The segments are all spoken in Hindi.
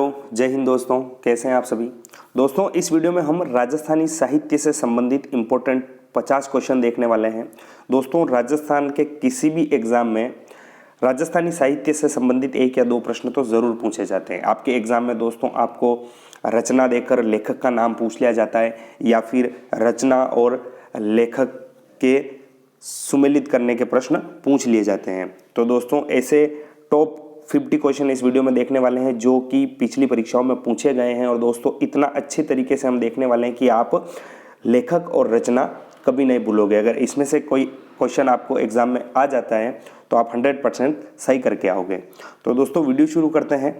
हेलो, जय हिंद दोस्तों। कैसे हैं आप सभी दोस्तों। इस वीडियो में हम राजस्थानी साहित्य से संबंधित इम्पोर्टेंट 50 क्वेश्चन देखने वाले हैं। दोस्तों, राजस्थान के किसी भी एग्जाम में राजस्थानी साहित्य से संबंधित 1 या 2 प्रश्न तो ज़रूर पूछे जाते हैं। आपके एग्जाम में दोस्तों आपको रचना देकर लेखक का नाम पूछ लिया जाता है या फिर रचना और लेखक के सुमेलित करने के प्रश्न पूछ लिए जाते हैं। तो दोस्तों ऐसे टॉप 50 क्वेश्चन इस वीडियो में देखने वाले हैं जो कि पिछली परीक्षाओं में पूछे गए हैं। और दोस्तों इतना अच्छे तरीके से हम देखने वाले हैं कि आप लेखक और रचना कभी नहीं भूलोगे। अगर इसमें से कोई क्वेश्चन आपको एग्जाम में आ जाता है तो आप 100% सही करके आओगे। तो दोस्तों वीडियो शुरू करते हैं।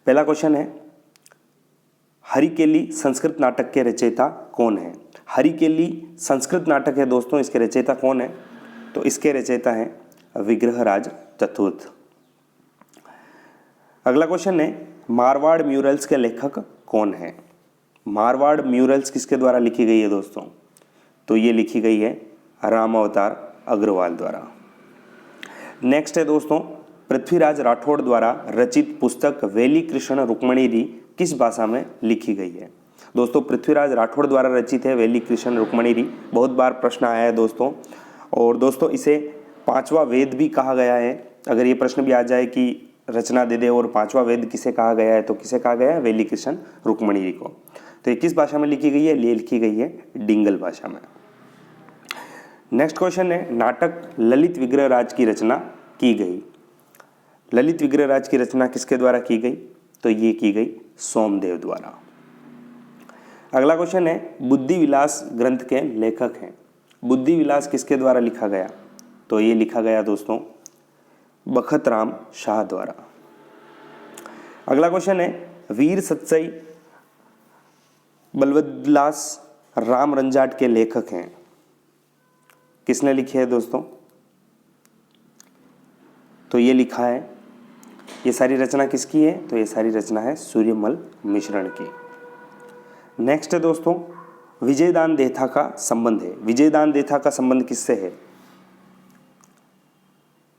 पहला क्वेश्चन है, हरिकेली संस्कृत नाटक के रचयिता कौन है? हरिकेली संस्कृत नाटक है दोस्तों, इसके रचयिता कौन है? तो इसके रचयिता हैं विग्रहराज चतुर्थ। अगला क्वेश्चन है, मारवाड़ म्यूरल्स के लेखक कौन है? मारवाड़ म्यूरल्स किसके द्वारा लिखी गई है दोस्तों? तो ये लिखी गई है राम अवतार अग्रवाल द्वारा। नेक्स्ट है दोस्तों, पृथ्वीराज राठौड़ द्वारा रचित पुस्तक वेली कृष्ण रुक्मणी किस भाषा में लिखी गई है? दोस्तों पृथ्वीराज राठौड़ द्वारा रचित है वेली कृष्ण रुक्मणी। बहुत बार प्रश्न आया है दोस्तों। और दोस्तों इसे 5वां वेद भी कहा गया है। अगर ये प्रश्न भी आ जाए कि रचना दे दे और 5वां वेद किसे कहा गया है, तो किसे कहा गया है? वेली कृष्ण रुक्मणी को। तो ये किस भाषा में लिखी गई है? ये लिखी गई है डिंगल भाषा में। नेक्स्ट क्वेश्चन है, नाटक ललित विग्रहराज की रचना की गई। ललित विग्रहराज की रचना किसके द्वारा की गई? तो ये की गई सोमदेव द्वारा। अगला क्वेश्चन है, बुद्धि विलास ग्रंथ के लेखक हैं। बुद्धि विलास किसके द्वारा लिखा गया? तो ये लिखा गया दोस्तों बखत राम शाह द्वारा। अगला क्वेश्चन है, वीर सत्सई बलवदलास राम रंजाट के लेखक हैं। किसने लिखे है दोस्तों? तो ये लिखा है, ये सारी रचना किसकी है? तो ये सारी रचना है सूर्यमल मिश्रण की। नेक्स्ट है दोस्तों, विजयदान देथा का संबंध है। विजयदान देथा का संबंध किससे है?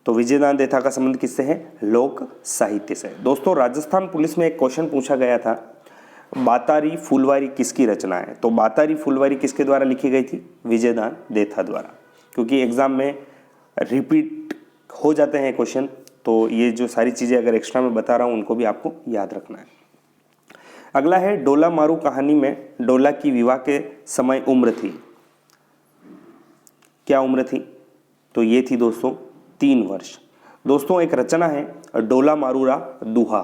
तो विजयदान देथा का संबंध किससे है? लोक साहित्य से। दोस्तों राजस्थान पुलिस में एक क्वेश्चन पूछा गया था, बातारी फुलवारी किसकी रचना है? तो बातारी फुलवारी किसके द्वारा लिखी गई थी? विजयदान देथा द्वारा। क्योंकि एग्जाम में रिपीट हो जाते हैं क्वेश्चन, तो ये जो सारी चीज़ें अगर एक्स्ट्रा में बता रहा हूँ उनको भी आपको याद रखना है। अगला है, डोला मारू कहानी में डोला की विवाह के समय उम्र थी। क्या उम्र थी? तो ये थी दोस्तों 3 वर्ष। दोस्तों एक रचना है डोला मारूरा दुहा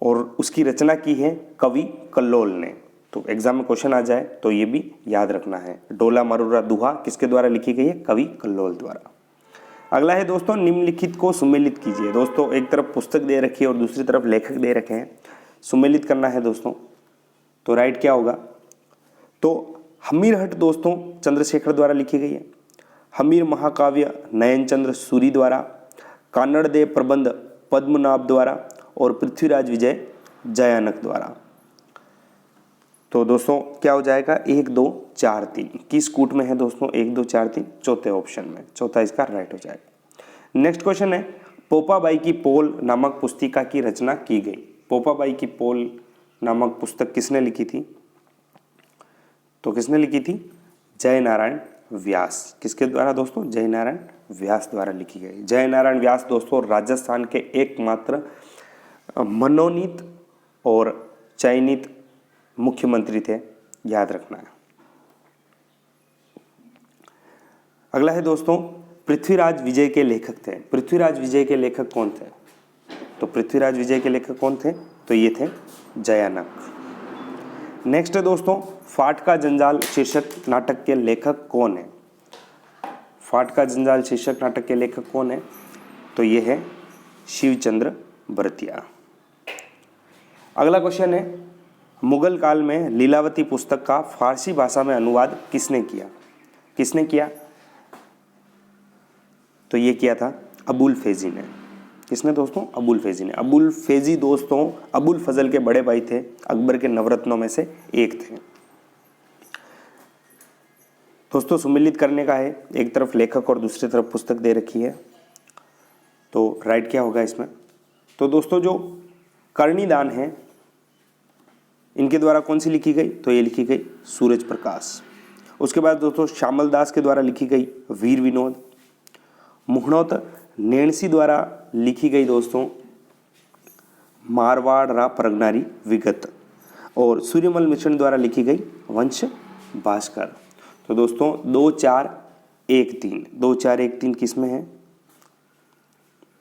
और उसकी रचना की है कवि कल्लोल ने। तो एग्जाम में क्वेश्चन आ जाए तो ये भी याद रखना है, डोला मारूरा दुहा किसके द्वारा लिखी गई है? कवि कल्लोल द्वारा। अगला है दोस्तों, निम्नलिखित को सुमेलित कीजिए। दोस्तों एक तरफ पुस्तक दे रखी है और दूसरी तरफ लेखक दे रखे हैं, सुमेलित करना है दोस्तों। तो राइट क्या होगा? तो हमीरहट दोस्तों चंद्रशेखर द्वारा लिखी गई है। हमीर महाकाव्य नयनचंद्र सूरी द्वारा, कान्नड़ देव प्रबंध पद्मनाभ द्वारा और पृथ्वीराज विजय जयानक द्वारा। तो दोस्तों क्या हो जाएगा? 1 2 4 3 किस कूट में है दोस्तों? 1 2 4 3 चौथे ऑप्शन में, चौथा इसका राइट हो जाएगा। नेक्स्ट क्वेश्चन है, पोपाबाई की पोल नामक पुस्तिका की रचना की गई। पोपाबाई की पोल नामक पुस्तक किसने लिखी थी? तो किसने लिखी थी? जय नारायण व्यास। किसके द्वारा दोस्तों? जय नारायण व्यास द्वारा लिखी गई। जय नारायण व्यास दोस्तों राजस्थान के एकमात्र मनोनीत और चयनित मुख्यमंत्री थे, याद रखना है। अगला है दोस्तों, पृथ्वीराज विजय के लेखक थे। पृथ्वीराज विजय के लेखक कौन थे? तो पृथ्वीराज विजय के लेखक कौन थे? तो ये थे जयानक। नेक्स्ट है दोस्तों, फाट का जंजाल शीर्षक नाटक के लेखक कौन है? फाट का जंजाल शीर्षक नाटक के लेखक कौन है? तो ये है शिवचंद्र भरतिया। अगला क्वेश्चन है, मुगल काल में लीलावती पुस्तक का फारसी भाषा में अनुवाद किसने किया? किसने किया? तो ये किया था अबुल फैजी ने। किसने दोस्तों? अबुल फैजी ने। अबुल फैजी दोस्तों अबुल फजल के बड़े भाई थे, अकबर के नवरत्नों में से एक थे। दोस्तों सुमेलित करने का है, एक तरफ लेखक और दूसरी तरफ पुस्तक दे रखी है, तो राइट क्या होगा इसमें? तो दोस्तों जो कर्णिदान है, इनके द्वारा कौन सी लिखी गई? तो ये लिखी गई सूरज प्रकाश। उसके बाद दोस्तों श्यामल दास के द्वारा लिखी गई वीर विनोद। मुहणोत नेणसी द्वारा लिखी गई दोस्तों मारवाड़ रा परगनारी विगत। और सूर्यमल मिश्रण द्वारा लिखी गई वंश भास्कर। तो दोस्तों 2 4 1 3 2 4 1 3 किस में है?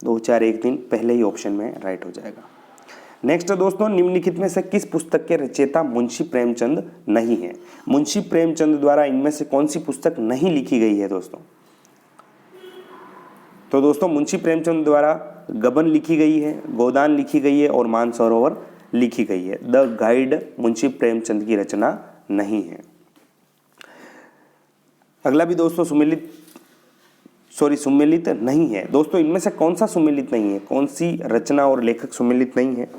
2 4 1 3 पहले ही ऑप्शन में राइट हो जाएगा। नेक्स्ट दोस्तों, निम्नलिखित में से किस पुस्तक के रचयिता मुंशी प्रेमचंद नहीं है? मुंशी प्रेमचंद द्वारा इनमें से कौन सी पुस्तक नहीं लिखी गई है दोस्तों? तो दोस्तों मुंशी प्रेमचंद द्वारा गबन लिखी गई है, गोदान लिखी गई है और मानसरोवर लिखी गई है। द गाइड मुंशी प्रेमचंद की रचना नहीं है। अगला भी दोस्तों सुमेलित नहीं है। दोस्तों इनमें से कौन सा सुमेलित नहीं है? कौन सी रचना और लेखक सुमेलित नहीं है?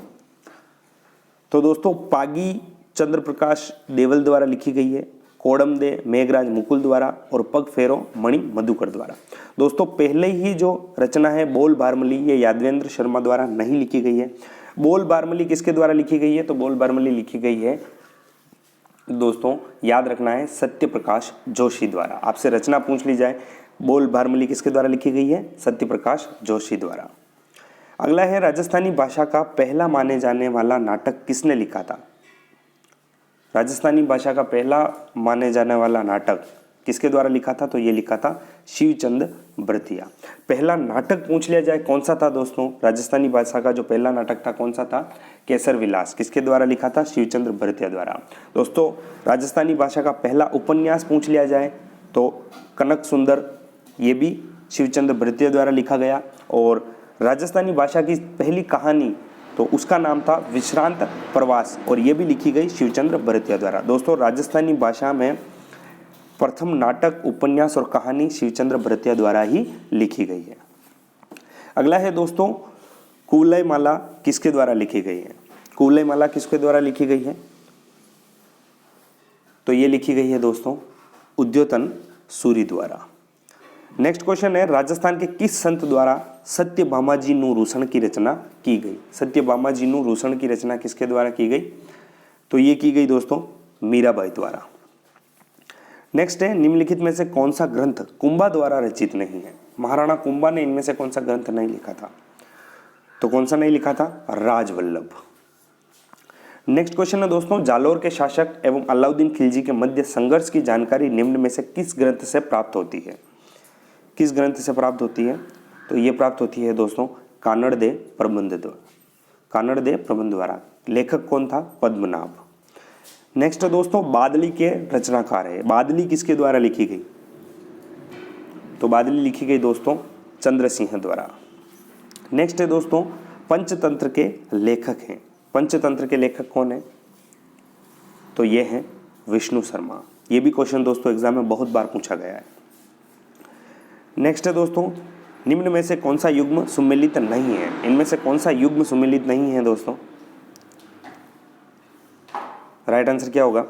तो दोस्तों पागी चंद्र प्रकाश देवल द्वारा लिखी गई है, कोडम दे मेघराज मुकुल द्वारा और पग फेरो मणि मधुकर द्वारा। दोस्तों पहले ही जो रचना है बोल बारमली, ये यादवेंद्र शर्मा द्वारा नहीं लिखी गई है। बोल बारमली किसके द्वारा लिखी गई है? तो बोल बारमली लिखी गई है दोस्तों, याद रखना है, सत्य प्रकाश जोशी द्वारा। आपसे रचना पूछ ली जाए, बोल बारमली किसके द्वारा लिखी गई है? सत्य प्रकाश जोशी द्वारा। अगला है राजस्थानी भाषा का पहला माने जाने वाला नाटक किसने लिखा था? राजस्थानी भाषा का पहला माने जाने वाला नाटक किसके द्वारा लिखा था? तो ये लिखा था शिवचंद भरतिया। पहला नाटक पूछ लिया जाए कौन सा था दोस्तों? राजस्थानी भाषा का जो पहला नाटक था कौन सा था? केसर विलास। किसके द्वारा लिखा था? शिवचंद्र भरतिया द्वारा। दोस्तों राजस्थानी भाषा का पहला उपन्यास पूछ लिया जाए तो कनक सुंदर, ये भी शिवचंद्र भरतिया द्वारा लिखा गया। और राजस्थानी भाषा की पहली कहानी तो उसका नाम था विश्रांत प्रवास और ये भी लिखी गई शिवचंद्र भरतिया द्वारा। दोस्तों राजस्थानी भाषा में प्रथम नाटक, उपन्यास और कहानी शिवचंद्र भरतिया द्वारा ही लिखी गई है। अगला है दोस्तों कुवलय माला किसके द्वारा लिखी गई है? कुवलय माला किसके द्वारा लिखी गई है? तो ये लिखी गई है दोस्तों उद्योतन सूरी द्वारा। नेक्स्ट क्वेश्चन है राजस्थान के किस संत द्वारा सत्यभामाजी नु रूषण की रचना की गई? सत्यभामाजी नु रूषण की रचना किसके द्वारा की गई? तो ये की गई दोस्तों मीराबाई द्वारा। नेक्स्ट है निम्नलिखित में से कौन सा ग्रंथ कुंभा द्वारा रचित नहीं है? महाराणा कुंभा ने इनमें से कौन सा ग्रंथ नहीं लिखा था? तो कौन सा नहीं लिखा था? राजवल्लभ। नेक्स्ट क्वेश्चन है दोस्तों जालोर के शासक एवं अलाउद्दीन खिलजी के मध्य संघर्ष की जानकारी निम्न में से किस ग्रंथ से प्राप्त होती है? किस ग्रंथ से प्राप्त होती है? तो ये प्राप्त होती है दोस्तों कानड़ दे प्रबंध द्वारा। कानड़ दे प्रबंध द्वारा। लेखक कौन था? पद्मनाभ। नेक्स्ट दोस्तों बादली के रचनाकार है। बादली किसके द्वारा लिखी गई? तो बादली लिखी गई दोस्तों चंद्रसिंह द्वारा। नेक्स्ट है दोस्तों पंचतंत्र के लेखक हैं। पंचतंत्र के लेखक कौन है? तो ये हैं विष्णु शर्मा। ये भी क्वेश्चन दोस्तों एग्जाम में बहुत बार पूछा गया है। नेक्स्ट है दोस्तों निम्न में से कौन सा युग्म सुमेलित नहीं है? इनमें से कौन सा युग्म सुमेलित नहीं है दोस्तों? राइट आंसर क्या होगा?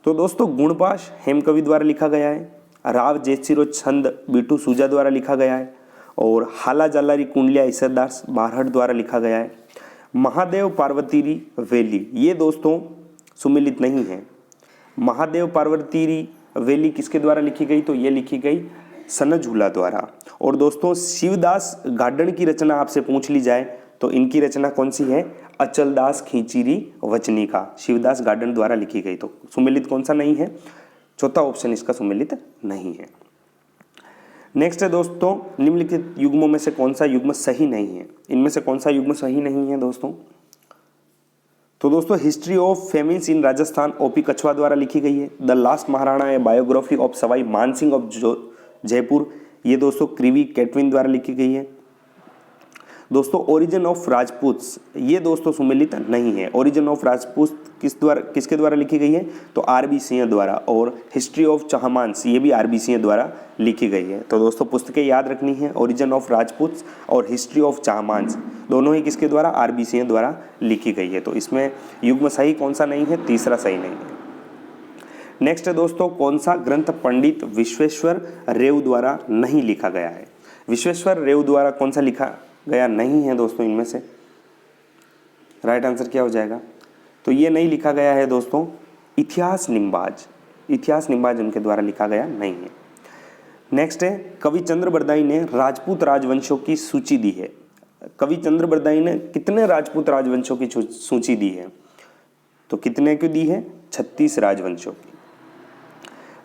तो दोस्तों गुणपाश हेमकवि द्वारा लिखा गया है, राव जेसिरो छंद बीटू सूजा द्वारा लिखा गया है और हाला जालारी कुंडलिया ईसरदास बारहट द्वारा लिखा गया है। महादेव पार्वतीरी वेली ये दोस्तों सुमेलित नहीं है। महादेव पार्वतीरी वेली किसके द्वारा लिखी गई? तो ये लिखी गई सनझूला द्वारा। और दोस्तों शिवदास गार्डन की रचना आपसे पूछ ली जाए तो इनकी रचना कौन सी है? अचलदास खींचीरी वचनिका। शिवदास गार्डन द्वारा लिखी गई। तो सुमेलित कौन सा नहीं है? चौथा ऑप्शन इसका सुमेलित नहीं है। नेक्स्ट है दोस्तों निम्नलिखित युग्मों में से कौन सा युग्म सही नहीं है? इनमें से कौन सा युग्म सही नहीं है दोस्तों? तो दोस्तों history of famines in Rajasthan OP कछवा द्वारा लिखी गई है। The last Maharana A biography of Sawai Mansingh of Jaipur ये दोस्तों क्रीवी कैटविन द्वारा लिखी गई है। दोस्तों ओरिजिन ऑफ राजपूत ये दोस्तों सुमेलित नहीं है। ओरिजिन ऑफ राजपूत किसके द्वारा लिखी गई है? तो आरबी सिंह द्वारा। और हिस्ट्री ऑफ चाहमांस ये भी आरबी सिंह द्वारा लिखी गई है। तो दोस्तों पुस्तकें याद रखनी है, ओरिजिन ऑफ राजपूत और हिस्ट्री ऑफ चाहमांस दोनों ही किसके द्वारा? आरबी सिंह द्वारा लिखी गई है। तो इसमें युग्म सही कौन सा नहीं है? तीसरा सही नहीं है। नेक्स्ट है दोस्तों कौन सा ग्रंथ पंडित विश्वेश्वर रेव द्वारा नहीं लिखा गया है? विश्वेश्वर रेव द्वारा कौन सा लिखा गया नहीं है दोस्तों इनमें से? राइट आंसर क्या हो जाएगा? तो ये नहीं लिखा गया है दोस्तों, इतिहास निम्बाज, इतिहास निम्बाज उनके द्वारा लिखा गया नहीं है। नेक्स्ट है, कवि चंद्र बरदाई ने राजपूत राजवंशों की सूची दी है। कवि चंद्र बरदाई ने कितने राजपूत राजवंशों की सूची दी है? तो कितने की दी है? 36 राजवंशों की।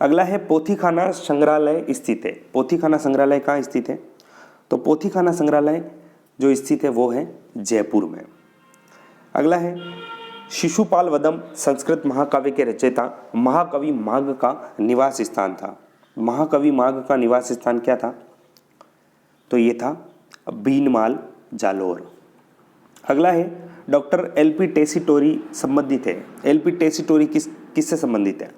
अगला है, पोथीखाना संग्रहालय स्थित है। पोथीखाना संग्रहालय कहाँ स्थित है? तो पोथीखाना संग्रहालय जो स्थित है वो है जयपुर में। अगला है, शिशुपाल वदम संस्कृत महाकाव्य के रचयिता महाकवि माघ का निवास स्थान था। महाकवि माघ का निवास स्थान क्या था? तो ये था बीनमाल जालोर। अगला है, डॉक्टर एलपी टेसीटोरी संबंधित है। एलपी टेसीटोरी किससे संबंधित है?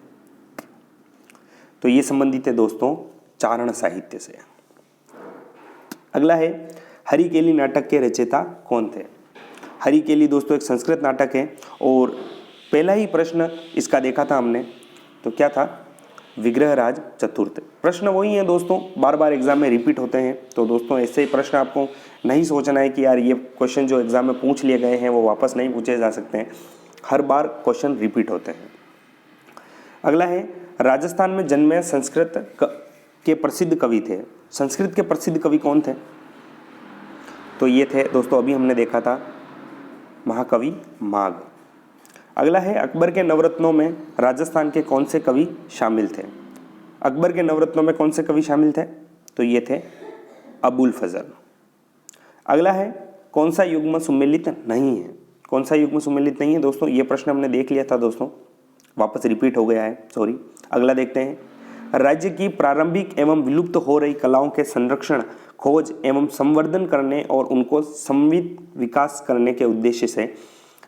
तो ये संबंधित है दोस्तों चारण साहित्य से। अगला है, हरिकेली नाटक के रचयिता कौन थे? हरिकेली दोस्तों एक संस्कृत नाटक है और पहला ही प्रश्न इसका देखा था हमने, तो क्या था? विग्रहराज चतुर्थ। प्रश्न वही है दोस्तों, बार बार एग्जाम में रिपीट होते हैं। तो दोस्तों ऐसे ही प्रश्न आपको नहीं सोचना है कि यार ये क्वेश्चन जो एग्जाम में पूछ लिए गए हैं वो वापस नहीं पूछे जा सकते हैं, हर बार क्वेश्चन रिपीट होते हैं। अगला है, राजस्थान में जन्मे संस्कृत के प्रसिद्ध कवि थे। संस्कृत के प्रसिद्ध कवि कौन थे? तो ये थे दोस्तों, अभी हमने देखा था महाकवि माघ। अगला है, अकबर के नवरत्नों में राजस्थान के कौन से कवि शामिल थे? अकबर के नवरत्नों में कौन से कवि शामिल थे? तो ये थे अबुल फजल। अगला है, कौन सा युग्म सुमेलित नहीं है? कौन सा युग्म सुमेलित नहीं है दोस्तों? ये प्रश्न हमने देख लिया था दोस्तों, वापस रिपीट हो गया है, सॉरी। अगला देखते हैं, राज्य की प्रारंभिक एवं विलुप्त हो रही कलाओं के संरक्षण, खोज एवं संवर्धन करने और उनको समन्वित विकास करने के उद्देश्य से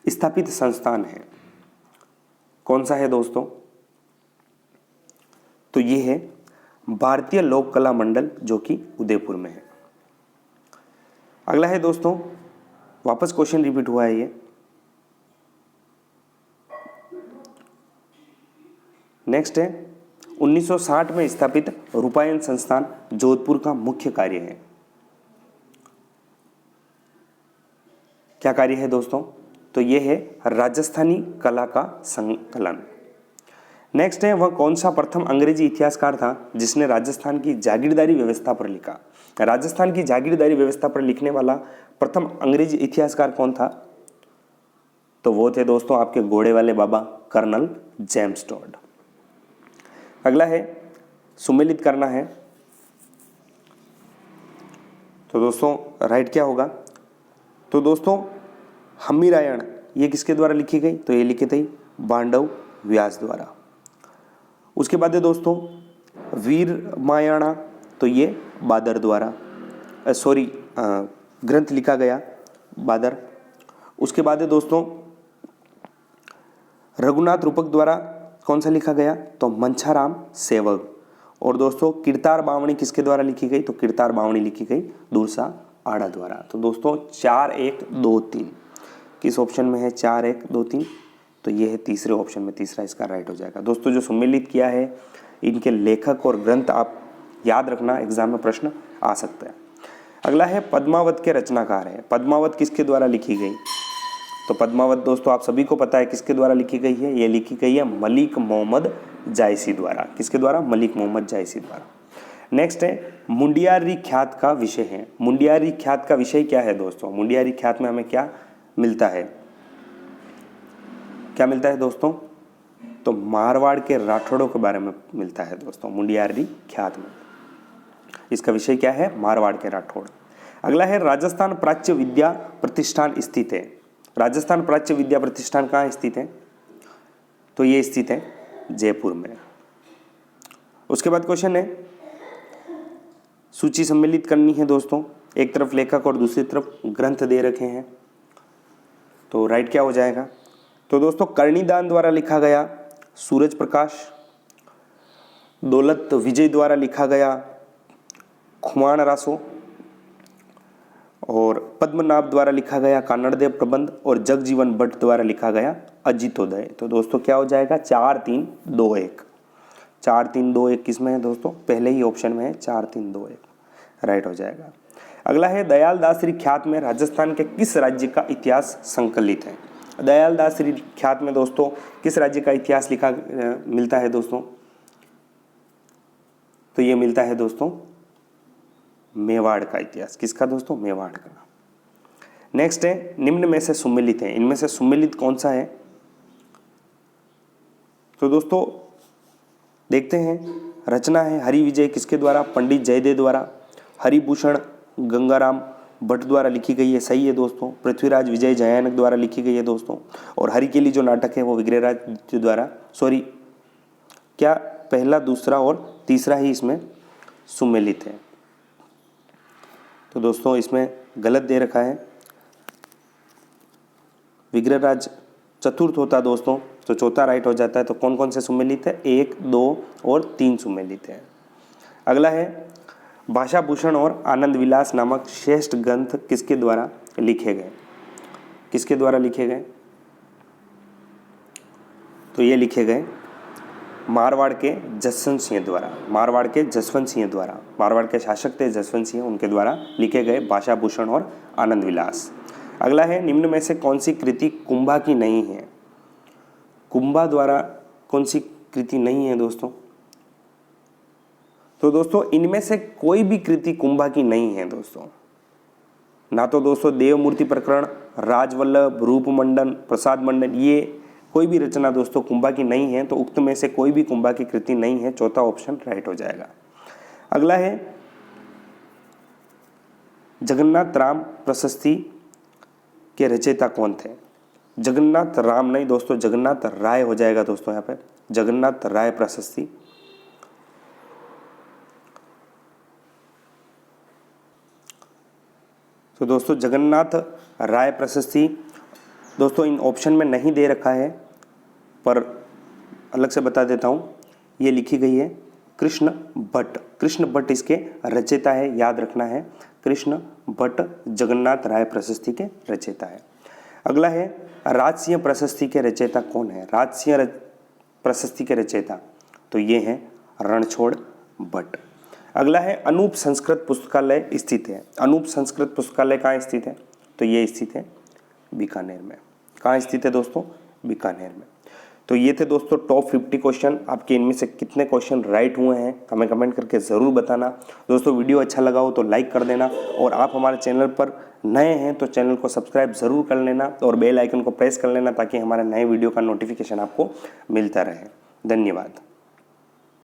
स्थापित संस्थान है। कौन सा है दोस्तों? तो ये है भारतीय लोक कला मंडल, जो कि उदयपुर में है। अगला है दोस्तों, वापस क्वेश्चन रिपीट हुआ है ये। नेक्स्ट है, 1960 में स्थापित रूपायन संस्थान जोधपुर का मुख्य कार्य है। क्या कार्य है दोस्तों? तो ये है राजस्थानी कला का संकलन। नेक्स्ट है, वह कौन सा प्रथम अंग्रेजी इतिहासकार था जिसने राजस्थान की जागीरदारी व्यवस्था पर लिखा? राजस्थान की जागीरदारी व्यवस्था पर लिखने वाला प्रथम अंग्रेजी इतिहासकार कौन था? तो वो थे दोस्तों आपके घोड़े वाले बाबा कर्नल जेम्स टॉड। अगला है, सुमेलित करना है। तो दोस्तों राइट क्या होगा? तो दोस्तों हम्मी रायण ये किसके द्वारा लिखी गई? तो ये लिखी थी बांडव व्यास द्वारा। उसके बाद है दोस्तों वीर मायाणा, तो ये बादर द्वारा, सॉरी ग्रंथ लिखा गया बादर। उसके बाद है दोस्तों रघुनाथ रूपक द्वारा कौन सा लिखा गया? तो मंछाराम सेवक। और दोस्तों कीर्तार बावणी किसके द्वारा लिखी गई? तो कीर्तार बावणी लिखी गई दूरसा आड़ा द्वारा। तो दोस्तों 4, 1, 2, 3 किस ऑप्शन में है? 4, 1, 2, 3। तो ये है तीसरे ऑप्शन में, तीसरा इसका राइट हो जाएगा। दोस्तों जो सुमेलित किया है इनके लेखक और ग्रंथ आप याद रखना, एग्जाम में प्रश्न आ सकता है। अगला है, पद्मावत के रचनाकार है। पद्मावत किसके द्वारा लिखी गई? तो पद्मावत दोस्तों आप सभी को पता है किसके द्वारा लिखी गई है। ये लिखी गई है मलिक मोहम्मद जायसी द्वारा। किसके द्वारा? मलिक मोहम्मद जायसी द्वारा। नेक्स्ट है, मुंडियारी ख्यात का विषय है। मुंडियारी ख्यात का विषय क्या है दोस्तों? मुंडियारी ख्यात में हमें क्या मिलता है? क्या मिलता है दोस्तों? तो मारवाड़ के राठौड़ों के बारे में मिलता है दोस्तों मुंडियारी ख्यात में। इसका विषय क्या है? मारवाड़ के राठौड़। अगला है, राजस्थान प्राच्य विद्या प्रतिष्ठान स्थित है। राजस्थान प्राच्य विद्या प्रतिष्ठान कहाँ स्थित है? तो ये स्थित है जयपुर में। उसके बाद क्वेश्चन है, सूची सम्मिलित करनी है दोस्तों। एक तरफ लेखक और दूसरी तरफ ग्रंथ दे रखे हैं, तो राइट क्या हो जाएगा? तो दोस्तों कर्णिदान द्वारा लिखा गया सूरज प्रकाश, दौलत विजय द्वारा लिखा गया खुमान रासो, और पद्मनाभ द्वारा लिखा गया कानड़देव प्रबंध, और जगजीवन भट्ट द्वारा लिखा गया अजितोदय। तो दोस्तों क्या हो जाएगा? 4, 3, 2, 1। 4, 3, 2, 1 किस में है दोस्तों? पहले ही ऑप्शन में है 4, 3, 2, 1 राइट हो जाएगा। अगला है दयाल दासरी ख्यात में राजस्थान के किस राज्य का इतिहास संकलित है। दयाल दासरी ख्यात में दोस्तों किस राज्य का इतिहास लिखा मिलता है दोस्तों, तो ये मिलता है दोस्तों मेवाड़ का इतिहास। किसका दोस्तों, मेवाड़ का। नेक्स्ट है निम्न में से सुमेलित है, इनमें से सुमेलित कौन सा है, तो दोस्तों देखते हैं। रचना है हरि विजय किसके द्वारा, पंडित जयदेव द्वारा। हरिभूषण गंगाराम भट्ट द्वारा लिखी गई है, सही है दोस्तों। पृथ्वीराज विजय जयानक द्वारा लिखी गई है दोस्तों। और हरिकेली जो नाटक है वो विग्रहराज द्वारा, सॉरी क्या पहला दूसरा और तीसरा ही इसमें सुमेलित है, तो दोस्तों इसमें गलत दे रखा है। विग्रहराज चतुर्थ होता दोस्तों, तो चौथा राइट हो जाता है। तो कौन कौन से सुमेलित है, 1, 2 और 3 सुमेलित है। अगला है भाषाभूषण और आनंद विलास नामक श्रेष्ठ ग्रंथ किसके द्वारा लिखे गए, किसके द्वारा लिखे गए, तो ये लिखे गए मारवाड़ के जसवंत सिंह द्वारा। मारवाड़ के जसवंत सिंह द्वारा, मारवाड़ के शासक थे जसवंत सिंह, उनके द्वारा लिखे गए भाषाभूषण और आनंद विलास। अगला है निम्न में से कौन सी कृति कुंभा की नहीं है। कुंभा द्वारा कौन सी कृति नहीं है दोस्तों, तो दोस्तों इनमें से कोई भी कृति कुंभा की नहीं है दोस्तों। ना तो दोस्तों देवमूर्ति प्रकरण, राजवल्लभ, रूपमंडन, प्रसाद मंडन, ये कोई भी रचना दोस्तों कुंभा की नहीं है। तो उक्त में से कोई भी कुंभा की कृति नहीं है, चौथा ऑप्शन राइट हो जाएगा। अगला है जगन्नाथ राम प्रशस्ति के रचयिता कौन थे। जगन्नाथ राम नहीं दोस्तों, जगन्नाथ राय हो जाएगा दोस्तों यहाँ पे, जगन्नाथ राय प्रशस्ति। तो दोस्तों जगन्नाथ राय प्रशस्ति दोस्तों इन ऑप्शन में नहीं दे रखा है, पर अलग से बता देता हूँ। ये लिखी गई है कृष्ण भट्ट, कृष्ण भट्ट इसके रचयिता है, याद रखना है। कृष्ण भट्ट जगन्नाथ राय प्रशस्ति के रचयिता है। अगला है राजसिंह प्रशस्ति के रचयिता कौन है। राजसिंह प्रशस्ति के रचयिता तो ये हैं रणछोड़ भट्ट। अगला है अनूप संस्कृत पुस्तकालय स्थित है। अनूप संस्कृत पुस्तकालय कहाँ स्थित है, तो ये स्थित है बीकानेर में। कहाँ स्थित है दोस्तों, बीकानेर में। तो ये थे दोस्तों टॉप 50 क्वेश्चन। आपके इनमें से कितने क्वेश्चन राइट हुए हैं हमें कमेंट करके ज़रूर बताना। दोस्तों वीडियो अच्छा लगा हो तो लाइक कर देना, और आप हमारे चैनल पर नए हैं तो चैनल को सब्सक्राइब ज़रूर कर लेना और बेल आइकन को प्रेस कर लेना, ताकि हमारे नए वीडियो का नोटिफिकेशन आपको मिलता रहे। धन्यवाद।